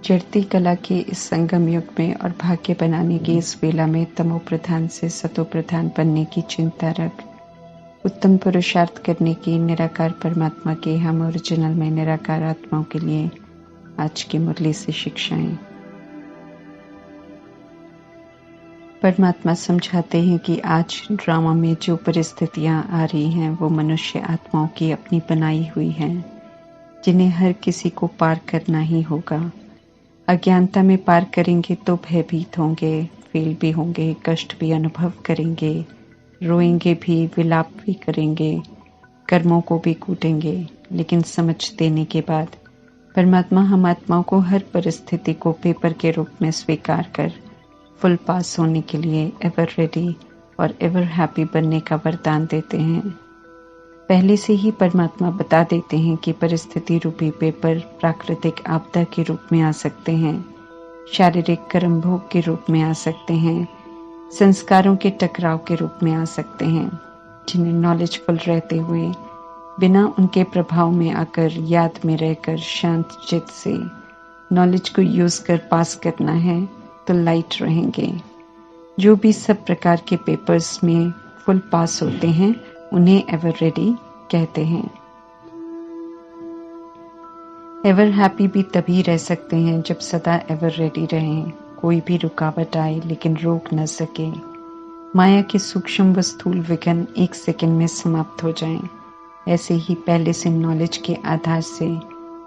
चढ़ती कला के इस संगम युग में और भाग्य बनाने की इस वेला में तमो प्रधान से सतो प्रधान बनने की चिंता रख उत्तम पुरुषार्थ करने की निराकार परमात्मा के हम ओरिजिनल में निराकार आत्माओं के लिए आज की मुरली से शिक्षाएं। परमात्मा समझाते हैं कि आज ड्रामा में जो परिस्थितियां आ रही हैं वो मनुष्य आत्माओं की अपनी बनाई हुई हैं, जिन्हें हर किसी को पार करना ही होगा। अज्ञानता में पार करेंगे तो भयभीत होंगे, फेल भी होंगे, कष्ट भी अनुभव करेंगे, रोएंगे भी, विलाप भी करेंगे, कर्मों को भी कूटेंगे। लेकिन समझ देने के बाद परमात्मा हम आत्माओं को हर परिस्थिति को पेपर के रूप में स्वीकार कर फुल पास होने के लिए एवर रेडी और एवर हैप्पी बनने का वरदान देते हैं। पहले से ही परमात्मा बता देते हैं कि परिस्थिति रूपी पेपर प्राकृतिक आपदा के रूप में आ सकते हैं, शारीरिक कर्म भोग के रूप में आ सकते हैं, संस्कारों के टकराव के रूप में आ सकते हैं, जिन्हें नॉलेजफुल रहते हुए बिना उनके प्रभाव में आकर याद में रहकर शांत चित्त से नॉलेज को यूज कर पास करना है तो लाइट रहेंगे। जो भी सब प्रकार के पेपर्स में फुल पास होते हैं उन्हें एवर रेडी कहते हैं। एवर हैप्पी भी तभी रह सकते हैं जब सदा एवर रेडी रहें, कोई भी रुकावट आए लेकिन रोक न सके। माया के सूक्ष्म व स्थूल विघ्न एक सेकंड में समाप्त हो जाएं। ऐसे ही पहले से नॉलेज के आधार से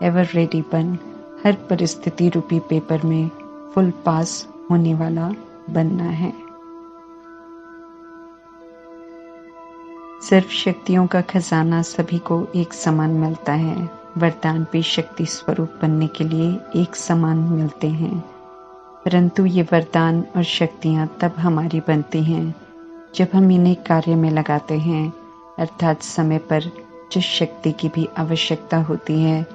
एवर रेडी बन हर परिस्थिति रूपी पेपर में फुल पास होने वाला बनना है। सर्व शक्तियों का खजाना सभी को एक समान मिलता है। वरदान भी शक्ति स्वरूप बनने के लिए एक समान मिलते हैं, परंतु ये वरदान और शक्तियां तब हमारी बनती हैं जब हम इन्हें कार्य में लगाते हैं, अर्थात समय पर जिस शक्ति की भी आवश्यकता होती है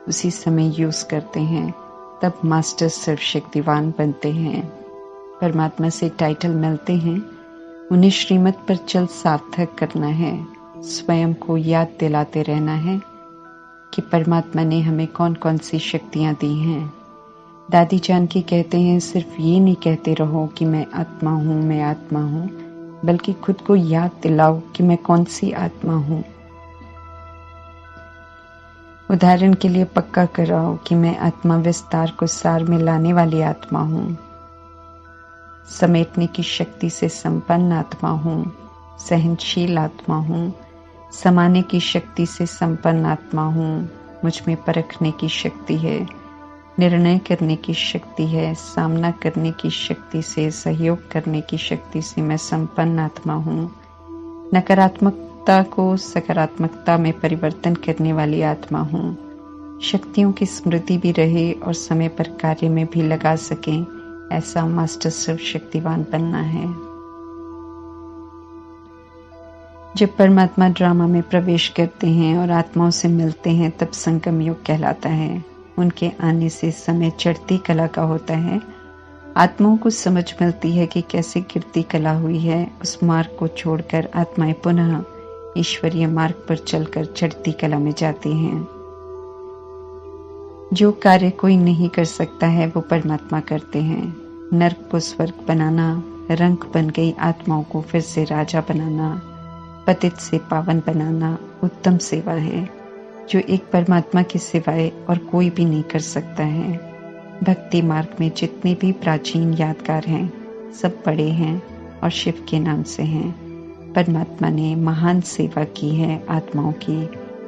उसी समय यूज करते हैं, तब मास्टर सर्वशक्तिवान बनते हैं। परमात्मा से टाइटल मिलते हैं, उन्हें श्रीमत पर चल सार्थक करना है। स्वयं को याद दिलाते रहना है कि परमात्मा ने हमें कौन कौन सी शक्तियां दी हैं। दादी जानकी कहते हैं, सिर्फ ये नहीं कहते रहो कि मैं आत्मा हूँ, मैं आत्मा हूँ, बल्कि खुद को याद दिलाओ कि मैं कौन सी आत्मा हूँ। उदाहरण के लिए पक्का कराओ कि मैं आत्मा विस्तार को सार में लाने वाली आत्मा हूँ, समेटने की शक्ति से संपन्न आत्मा हूँ, सहनशील आत्मा हूँ, समाने की शक्ति से संपन्न आत्मा हूँ, मुझ में परखने की शक्ति है, निर्णय करने की शक्ति है, सामना करने की शक्ति से, सहयोग करने की शक्ति से मैं संपन्न आत्मा हूँ, नकारात्मकता को सकारात्मकता में परिवर्तन करने वाली आत्मा हूँ, शक्तियों की स्मृति भी रहे और समय पर कार्य में भी लगा सकें, ऐसा मास्टर सर्वशक्तिवान बनना है। जब परमात्मा ड्रामा में प्रवेश करते हैं और आत्माओं से मिलते हैं तब संगम युग कहलाता है। उनके आने से समय चढ़ती कला का होता है। आत्माओं को समझ मिलती है कि कैसे गिरती कला हुई है। उस मार्ग को छोड़कर आत्माएं पुनः ईश्वरीय मार्ग पर चलकर चढ़ती कला में जाती हैं। जो कार्य कोई नहीं कर सकता है वो परमात्मा करते हैं। नर्क को स्वर्ग बनाना, रंक बन गई आत्माओं को फिर से राजा बनाना, पतित से पावन बनाना उत्तम सेवा है, जो एक परमात्मा के सिवाय और कोई भी नहीं कर सकता है। भक्ति मार्ग में जितने भी प्राचीन यादगार हैं सब बड़े हैं और शिव के नाम से हैं। परमात्मा ने महान सेवा की है आत्माओं की,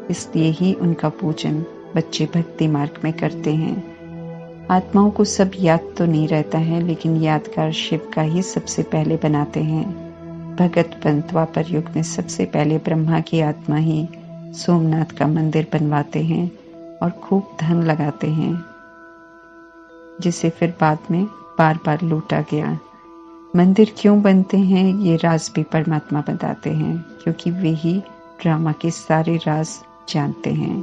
इसलिए ही उनका पूजन बच्चे भक्ति मार्ग में करते हैं। आत्माओं को सब याद तो नहीं रहता है, लेकिन यादगार शिव का ही सबसे पहले बनाते हैं। भगत पंत द्वापर युग में सबसे पहले ब्रह्मा की आत्मा ही सोमनाथ का मंदिर बनवाते हैं और खूब धन लगाते हैं, जिसे फिर बाद में बार बार लूटा गया। मंदिर क्यों बनते हैं ये राज भी परमात्मा बताते हैं, क्योंकि वे ही ड्रामा के सारे राज जानते हैं।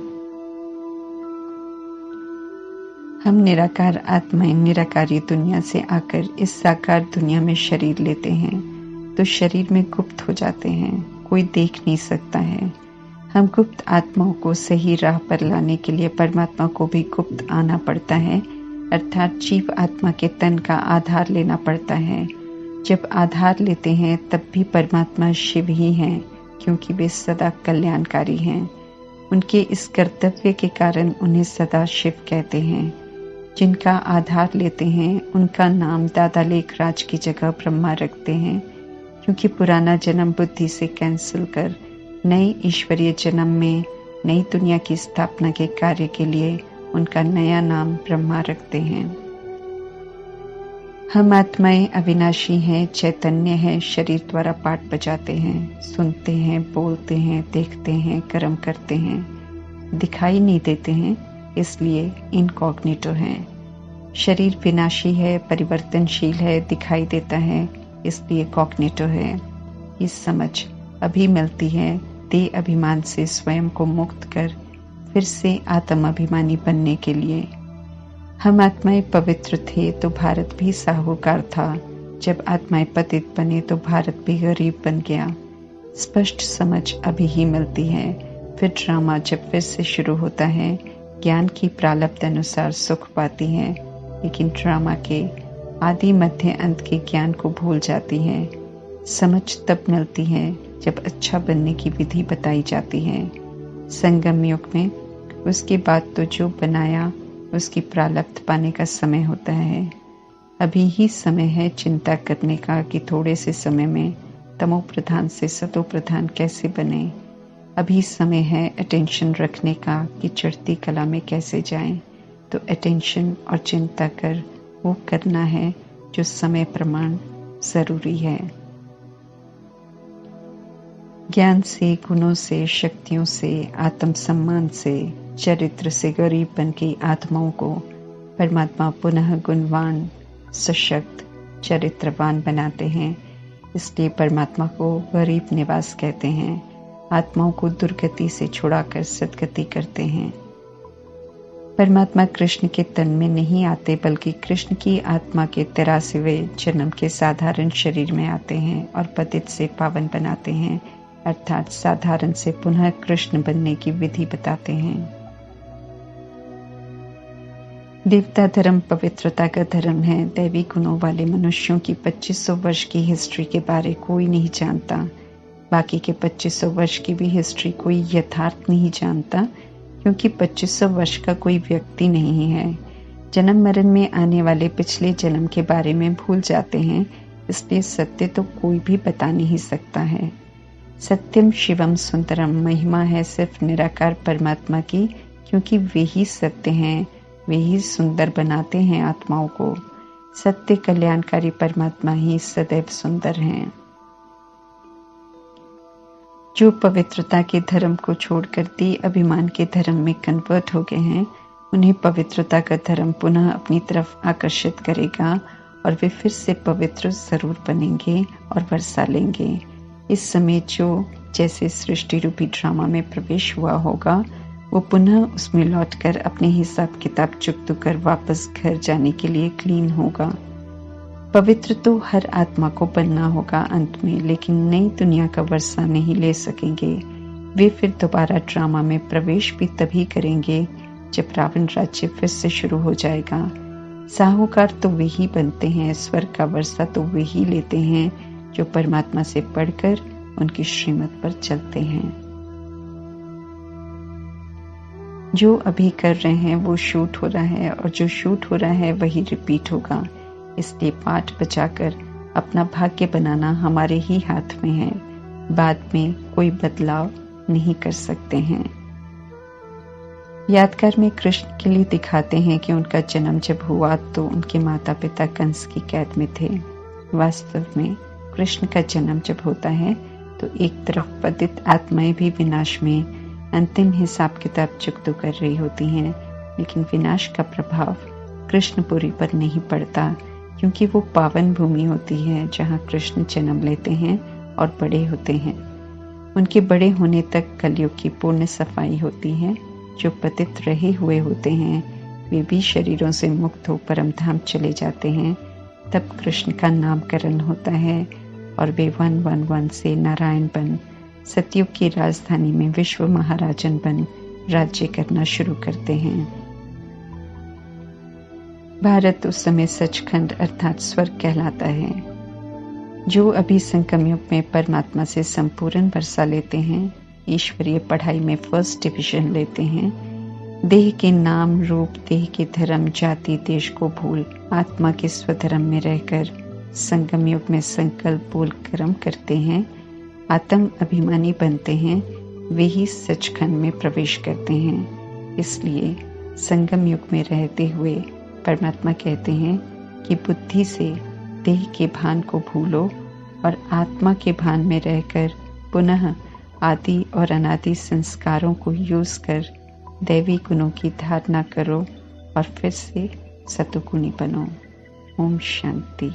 हम निराकार आत्माएं निराकारी दुनिया से आकर इस साकार दुनिया में शरीर लेते हैं तो शरीर में गुप्त हो जाते हैं, कोई देख नहीं सकता है। हम गुप्त आत्माओं को सही राह पर लाने के लिए परमात्मा को भी गुप्त आना पड़ता है, अर्थात जीव आत्मा के तन का आधार लेना पड़ता है। जब आधार लेते हैं तब भी परमात्मा शिव ही हैं, क्योंकि वे सदा कल्याणकारी हैं। उनके इस कर्तव्य के कारण उन्हें सदा शिव कहते हैं। जिनका आधार लेते हैं उनका नाम दादा लेखराज की जगह ब्रह्मा रखते हैं, क्योंकि पुराना जन्म बुद्धि से कैंसिल कर नए ईश्वरीय जन्म में नई दुनिया की स्थापना के कार्य के लिए उनका नया नाम ब्रह्मा रखते हैं। हम आत्माएं अविनाशी हैं, चैतन्य हैं, शरीर द्वारा पाठ बजाते हैं, सुनते हैं, बोलते हैं, देखते हैं, कर्म करते हैं, दिखाई नहीं देते हैं, इसलिए इनकॉग्निटो हैं। शरीर विनाशी है, परिवर्तनशील है, दिखाई देता है, इसलिए कॉग्निटो है। ये समझ अभी मिलती है देह अभिमान से स्वयं को मुक्त कर फिर से आत्म अभिमानी बनने के लिए। हम आत्माएं पवित्र थे तो भारत भी साहूकार था। जब आत्माएं पतित बने तो भारत भी गरीब बन गया। स्पष्ट समझ अभी ही मिलती है। फिर ड्रामा जब फिर से शुरू होता है, ज्ञान की प्रारब्ध अनुसार सुख पाती है, लेकिन ड्रामा के आदि मध्य अंत के ज्ञान को भूल जाती है। समझ तब मिलती है जब अच्छा बनने की विधि बताई जाती है। संगम युग में उसके बाद तो जो बनाया उसकी प्रारब्ध पाने का समय होता है। अभी ही समय है चिंता करने का कि थोड़े से समय में तमो प्रधान से सतो प्रधान कैसे बने। अभी समय है अटेंशन रखने का कि चढ़ती कला में कैसे जाएं। तो अटेंशन और चिंता कर वो करना है जो समय प्रमाण जरूरी है। ज्ञान से, गुणों से, शक्तियों से, आत्म सम्मान से, चरित्र से गरीब बन की आत्माओं को परमात्मा पुनः गुणवान, सशक्त, चरित्रवान बनाते हैं। इसलिए परमात्मा को गरीब निवास कहते हैं। आत्माओं को दुर्गति से छुड़ाकर सद्गति करते हैं। परमात्मा कृष्ण के तन में नहीं आते, बल्कि कृष्ण की आत्मा के 83वें जन्म के साधारण शरीर में आते हैं और पतित से पावन बनाते हैं, अर्थात साधारण से पुनः कृष्ण बनने की विधि बताते हैं। देवता धर्म पवित्रता का धर्म है। दैवी गुणों वाले मनुष्यों की 2500 वर्ष की हिस्ट्री के बारे कोई नहीं जानता। बाकी के 2500 वर्ष की भी हिस्ट्री कोई यथार्थ नहीं जानता, क्योंकि 2500 वर्ष का कोई व्यक्ति नहीं है। जन्म मरण में आने वाले पिछले जन्म के बारे में भूल जाते हैं, इसलिए सत्य तो कोई भी बता नहीं सकता है। सत्यम शिवम सुंदरम महिमा है सिर्फ निराकार परमात्मा की, क्योंकि वे ही सत्य हैं, वे ही सुंदर बनाते हैं आत्माओं को। सत्य कल्याणकारी परमात्मा ही सदैव सुंदर हैं। जो पवित्रता के धर्म को छोड़कर देह अभिमान के धर्म में कन्वर्ट हो गए हैं, उन्हें पवित्रता का धर्म पुनः अपनी तरफ आकर्षित करेगा और वे फिर से पवित्र जरूर बनेंगे और वर्षा लेंगे। इस समय जो जैसे सृष्टि रूपी ड्रामा में प्रवेश हुआ होगा, वो पुनः उसमें लौटकर अपने हिसाब किताब चुकता कर वापस घर जाने के लिए क्लीन होगा। पवित्र तो हर आत्मा को बनना होगा अंत में, लेकिन नई दुनिया का वर्षा नहीं ले सकेंगे। वे फिर दोबारा ड्रामा में प्रवेश भी तभी करेंगे जब रावण राज्य फिर से शुरू हो जाएगा। साहूकार तो वे ही बनते हैं, स्वर्ग का वर्षा तो वे ही लेते हैं जो परमात्मा से पढ़कर उनकी श्रीमत पर चलते हैं। जो अभी कर रहे हैं वो शूट हो रहा है, और जो शूट हो रहा है वही रिपीट होगा। इसलिए पाठ बचाकर अपना भाग्य बनाना हमारे ही हाथ में है। बाद में कोई बदलाव नहीं कर सकते हैं। यादगार में कृष्ण के लिए दिखाते हैं कि उनका जन्म जब हुआ तो उनके माता पिता कंस की कैद में थे। वास्तव में कृष्ण का जन्म जब होता है तो एक तरफ पतित आत्माएं भी विनाश में अंतिम हिसाब किताब चुकता कर रही होती हैं, लेकिन विनाश का प्रभाव कृष्णपुरी पर नहीं पड़ता, क्योंकि वो पावन भूमि होती है जहाँ कृष्ण जन्म लेते हैं और बड़े होते हैं। उनके बड़े होने तक कलयुग की पूर्ण सफाई होती है। जो पतित रहे हुए होते हैं वे भी शरीरों से मुक्त हो परम धाम चले जाते हैं। तब कृष्ण का नामकरण होता है और वे 111 से नारायण बन सतयुग की राजधानी में विश्व महाराजन बन राज्य करना शुरू करते हैं। भारत उस समय सचखंड अर्थात स्वर्ग कहलाता है। जो अभी संगम युग में परमात्मा से संपूर्ण वर्षा लेते हैं, ईश्वरीय पढ़ाई में फर्स्ट डिवीजन लेते हैं, देह के नाम रूप, देह के धर्म, जाति, देश को भूल आत्मा के स्वधर्म में रहकर संगम युग में संकल्प बोल कर्म करते हैं, आत्म अभिमानी बनते हैं, वे ही सचखंड में प्रवेश करते हैं। इसलिए संगम युग में रहते हुए परमात्मा कहते हैं कि बुद्धि से देह के भान को भूलो और आत्मा के भान में रहकर पुनः आदि और अनादि संस्कारों को यूज कर दैवी गुणों की धारणा करो और फिर से सतुगुणी बनो। ओम शांति।